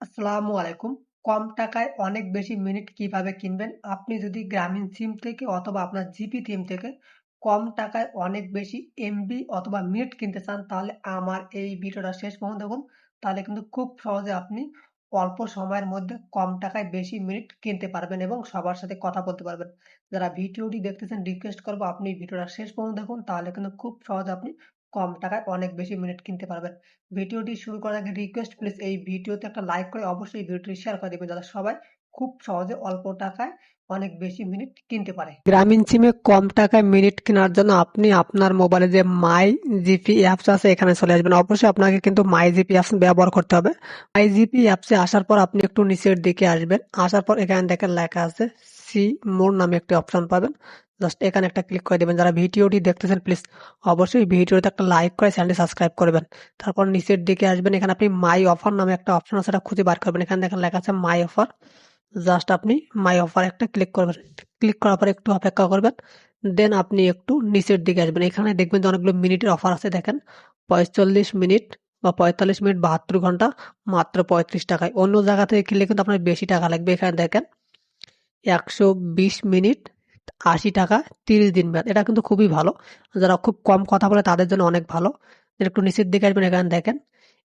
আসসালামু আলাইকুম। কম টাকায় অনেক বেশি মিনিট কিভাবে কিনবেন? আপনি যদি গ্রামীণ সিম থেকে অথবা আপনার জিপি সিম থেকে কম টাকায় অনেক বেশি এমবি অথবা মিনিট কিনতে চান, তাহলে আমার এই ভিডিওটা শেষ পর্যন্ত দেখুন। তাহলে কিন্তু খুব সহজে আপনি অল্প সময়ের মধ্যে কম টাকায় বেশি মিনিট কিনতে পারবেন এবং সবার সাথে কথা বলতে পারবেন। যারা ভিডিওটি দেখতেছেন রিকোয়েস্ট করব আপনি ভিডিওটা শেষ পর্যন্ত দেখুন। তাহলে কিন্তু খুব সহজে আপনি কম টাকায় অনেক বেশি মিনিট কিনতে পারবেন। ভিডিওটি শুরু করার আগে রিকোয়েস্ট, প্লিজ এই ভিডিওতে একটা লাইক করে অবশ্যই ভিডিওটি শেয়ার করে দিবেন যাতে সবাই খুব সহজে অল্প টাকায় অনেক বেশি মিনিট কিনতে পারে। গ্রামীণ সিমে কম টাকায় মিনিট কেনার জন্য আপনি আপনার মোবাইলে যে মাই জিপি অ্যাপস আছে এখানে চলে আসবেন। অবশ্যই আপনাকে কিন্তু মাই জিপি অ্যাপস ব্যবহার করতে হবে। মাই জিপি অ্যাপসে আসার পর আপনি একটু নিচের দিকে আসবেন। আসার পর এখানে দেখেন লেখা আছে সি মোর নামে একটি অপশন পাবেন। জাস্ট এখানে একটা ক্লিক করে দেবেন। যারা ভিডিওটি দেখতেছেন প্লিজ অবশ্যই ভিডিওতে একটা লাইক করে চ্যানেলটি সাবস্ক্রাইব করবেন। তারপর নিচের দিকে আসবেন, এখানে আপনি মাই অফার নামে একটা অপশন আছে, সেটা খুঁজে বার করবেন। এখানে দেখেন লেখা আছে মাই অফার। জাস্ট আপনি মাই অফার একটা ক্লিক করবেন। ক্লিক করার পর একটু অপেক্ষা করবেন। দেন আপনি একটু নিচের দিকে আসবেন। এখানে দেখবেন যে অনেকগুলো মিনিটের অফার আছে। দেখেন 45 মিনিট বা 45 মিনিট 72 ঘন্টা মাত্র 35 টাকায়। অন্য জায়গা থেকে কিনলে কিন্তু আপনার বেশি টাকা লাগবে। এখানে দেখেন 120 মিনিট 80 টাকা 30 দিন মেয়াদ। এটা কিন্তু খুবই ভালো। যারা খুব কম কথা বলে তাদের জন্য অনেক ভালো। একটু নিচের দিকে আসবেন, এখানে দেখেন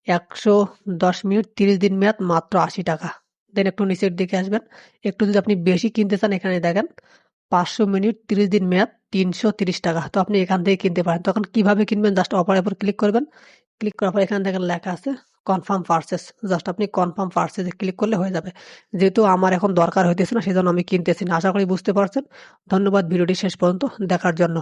110 মিনিট 30 দিন মেয়াদ মাত্র 80 টাকা। দেন একটু নিচের দিকে আসবেন। একটু যদি আপনি বেশি কিনতে চান এখানে দেখেন 500 মিনিট 30 দিন মেয়াদ 330 টাকা। তো আপনি এখান থেকে কিনতে পারেন। তখন কিভাবে কিনবেন? জাস্ট অফারের উপর ক্লিক করবেন। ক্লিক করার পর এখানে দেখেন লেখা আছে কনফার্ম পারচেজ। জাস্ট আপনি কনফার্ম পারচেজে ক্লিক করলে হয়ে যাবে। যেহেতু আমার এখন দরকার হইতেছে না সেজন্য আমি কিনতেছি না। আশা করি বুঝতে পারছেন। ধন্যবাদ ভিডিওটি শেষ পর্যন্ত দেখার জন্য।